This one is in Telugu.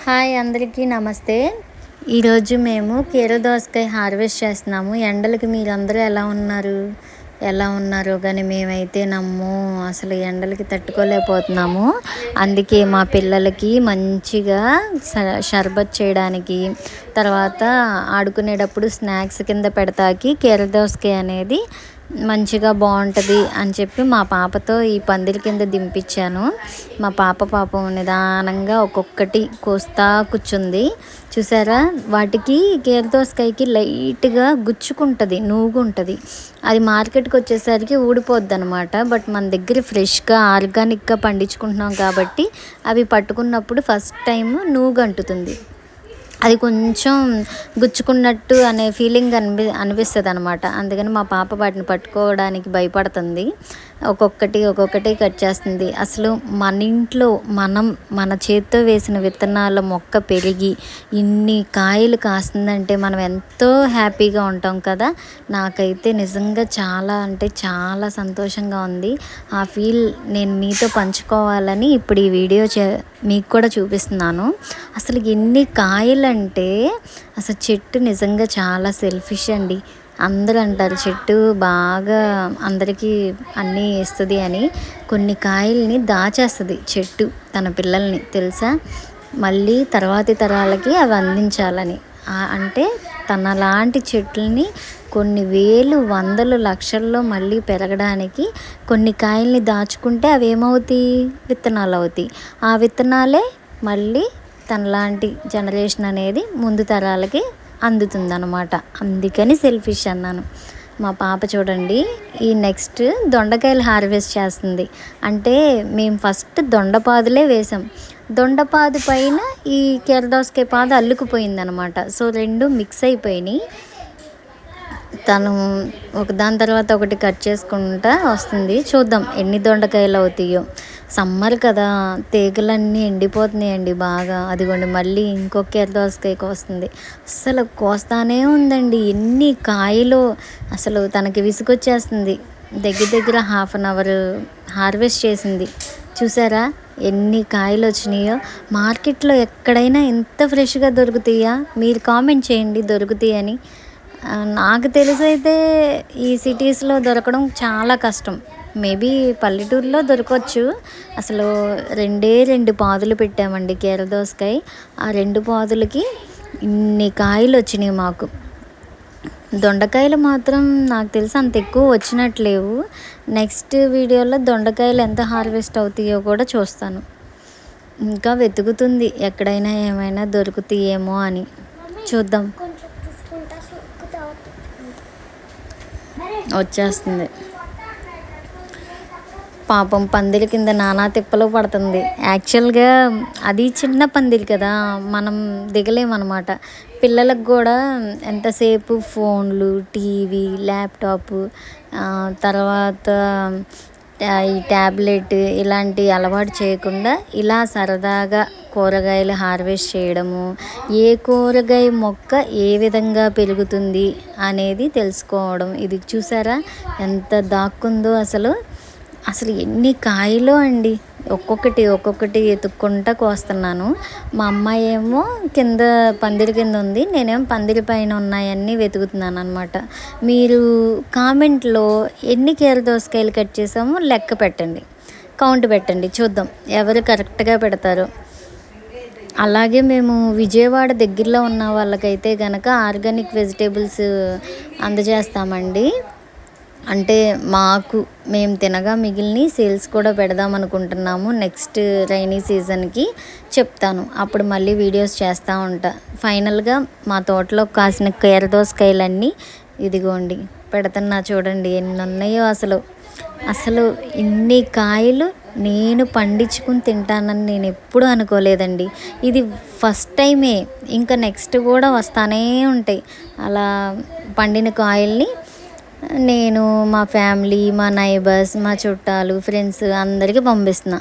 హాయ్ అందరికీ నమస్తే. ఈరోజు మేము కీర దోసకాయ హార్వెస్ట్ చేస్తున్నాము. ఎండలకి మీరందరూ ఎలా ఉన్నారో కానీ మేమైతే అసలు ఎండలకి తట్టుకోలేకపోతున్నాము. అందుకే మా పిల్లలకి మంచిగా షర్బత్ చేయడానికి, తర్వాత ఆడుకునేటప్పుడు స్నాక్స్ కింద పెడతాకి కీర దోసకాయ అనేది మంచిగా బాగుంటుంది అని చెప్పి మా పాపతో ఈ పందిరి కింద దింపించాను. మా పాపం నిదానంగా ఒక్కొక్కటి కోస్తా కూర్చుంది. చూసారా, వాటికి కీర దోసకాయకి లైట్గా గుచ్చుకుంటుంది, నూగుంటుంది. అది మార్కెట్కి వచ్చేసరికి ఊడిపోద్ది అనమాట. బట్ మన దగ్గర ఫ్రెష్గా ఆర్గానిక్గా పండించుకుంటున్నాం కాబట్టి అవి పట్టుకున్నప్పుడు ఫస్ట్ టైం నూగు అంటుతుంది. అది కొంచెం గుచ్చుకున్నట్టు అనే ఫీలింగ్ అనిపిస్తుంది అనమాట. అందుకని మా పాప వాటిని పట్టుకోవడానికి భయపడుతుంది. ఒక్కొక్కటి కట్ చేస్తుంది. అసలు మన ఇంట్లో మన చేత్తో వేసిన విత్తనాల మొక్క పెరిగి ఇన్ని కాయలు కాస్తుందంటే మనం ఎంతో హ్యాపీగా ఉంటాం కదా. నాకైతే నిజంగా చాలా అంటే చాలా సంతోషంగా ఉంది. ఆ ఫీల్ నేను మీతో పంచుకోవాలని ఇప్పుడు ఈ వీడియో మీకు కూడా చూపిస్తున్నాను. అసలు ఎన్ని కాయలంటే అసలు చెట్టు నిజంగా చాలా సెల్ఫిష్ అండి. అందరూ అంటారు చెట్టు బాగా అందరికీ అన్నీ ఇస్తుంది అని. కొన్ని కాయల్ని దాచేస్తుంది చెట్టు తన పిల్లల్ని, తెలుసా, మళ్ళీ తర్వాతి తరాలకి అవి అందించాలని. అంటే తనలాంటి చెట్లని కొన్ని వేలు, వందలు, లక్షల్లో మళ్ళీ పెరగడానికి కొన్ని కాయల్ని దాచుకుంటే అవి ఏమవుతాయి, విత్తనాలు అవుతాయి. ఆ విత్తనాలే మళ్ళీ తనలాంటి జనరేషన్ అనేది ముందు తరాలకి అందుతుందన్నమాట. అందుకని సెల్ఫిష్ అన్నాను. మా పాప చూడండి, ఈ నెక్స్ట్ దొండకాయలు హార్వెస్ట్ చేస్తుంది. అంటే మేము ఫస్ట్ దొండపాదులే వేసాం. దొండపాదు పైన ఈ కీర దోసకాయ పాదు అల్లుకుపోయిందనమాట. సో రెండు మిక్స్ అయిపోయినాయి. తను ఒకదాని తర్వాత ఒకటి కట్ చేసుకుంటా వస్తుంది. చూద్దాం ఎన్ని దొండకాయలు అవుతాయో. సమ్మర్ కదా, తీగలన్నీ ఎండిపోతున్నాయండి బాగా. అదిగోండి మళ్ళీ ఇంకొక కీర దోసకాయకి వస్తుంది. అసలు కోస్తానే ఉందండి, ఎన్ని కాయలు. అసలు తనకి విసుగొచ్చేస్తుంది. దగ్గర 1/2 అవర్ హార్వెస్ట్ చేసింది. చూసారా ఎన్ని కాయలు వచ్చినాయో. మార్కెట్లో ఎక్కడైనా ఎంత ఫ్రెష్గా దొరుకుతాయా? మీరు కామెంట్ చేయండి దొరుకుతాయని. నాకు తెలిసైతే ఈ సిటీస్లో దొరకడం చాలా కష్టం. మేబీ పల్లెటూరులో దొరకవచ్చు. అసలు 2 పాదులు పెట్టామండి కీర దోసకాయ. ఆ 2 పాదులకి ఇన్ని కాయలు వచ్చినాయి మాకు. దొండకాయలు మాత్రం నాకు తెలిసి అంత ఎక్కువ వచ్చినట్లేవు. నెక్స్ట్ వీడియోలో దొండకాయలు ఎంత హార్వెస్ట్ అవుతాయో కూడా చూస్తాను. ఇంకా వెతుకుతుంది ఎక్కడైనా ఏమైనా దొరుకుతాయేమో అని. చూద్దాం. వచ్చేస్తుంది. పాపం పందిరి కింద నానా తిప్పలు పడుతుంది. యాక్చువల్గా అది చిన్న పందిరి కదా, మనం దిగలేమన్నమాట. పిల్లలకు కూడా ఎంతసేపు ఫోన్లు, టీవీ, ల్యాప్టాప్, తర్వాత ఈ ట్యాబ్లెట్ ఇలాంటి అలవాటు చేయకుండా ఇలా సరదాగా కూరగాయలు హార్వెస్ట్ చేయడము, ఏ కూరగాయ మొక్క ఏ విధంగా పెరుగుతుంది అనేది తెలుసుకోవడం. ఇది చూసారా ఎంత దాక్కుందో. అసలు ఎన్ని కాయలు అండి. ఒక్కొక్కటి ఎత్తుక్కుంటా కోస్తున్నాను. మా అమ్మాయి ఏమో కింద పందిరి కింద ఉంది, నేనేమో పందిరి పైన ఉన్నాయన్నీ వెతుకుతున్నాను అనమాట. మీరు కామెంట్లో ఎన్ని కీర దోసకాయలు కట్ చేసామో లెక్క పెట్టండి, కౌంట్ పెట్టండి. చూద్దాం ఎవరు కరెక్ట్గా పెడతారో. అలాగే మేము విజయవాడ దగ్గరలో ఉన్న వాళ్ళకైతే కనుక ఆర్గానిక్ వెజిటేబుల్స్ అందజేస్తామండి. అంటే మేము తినగా మిగిలిన సేల్స్ కూడా పెడదాం అనుకుంటున్నాము. నెక్స్ట్ రైనీ సీజన్కి చెప్తాను, అప్పుడు మళ్ళీ వీడియోస్ చేస్తూ ఉంటా. ఫైనల్గా మా తోటలో కాసిన కీర దోసకాయలన్నీ ఇదిగోండి పెడుతున్నా. చూడండి ఎన్ని ఉన్నాయో. అసలు ఇన్ని కాయలు నేను పండించుకుని తింటానని నేను ఎప్పుడూ అనుకోలేదండి. ఇది ఫస్ట్ టైమే. ఇంకా నెక్స్ట్ కూడా వస్తానే ఉంటాయి. అలా పండిన కాయల్ని నేను మా ఫ్యామిలీ, మా నైబర్స్, మా చుట్టాలు, ఫ్రెండ్స్ అందరికీ పంపిస్తున్నా.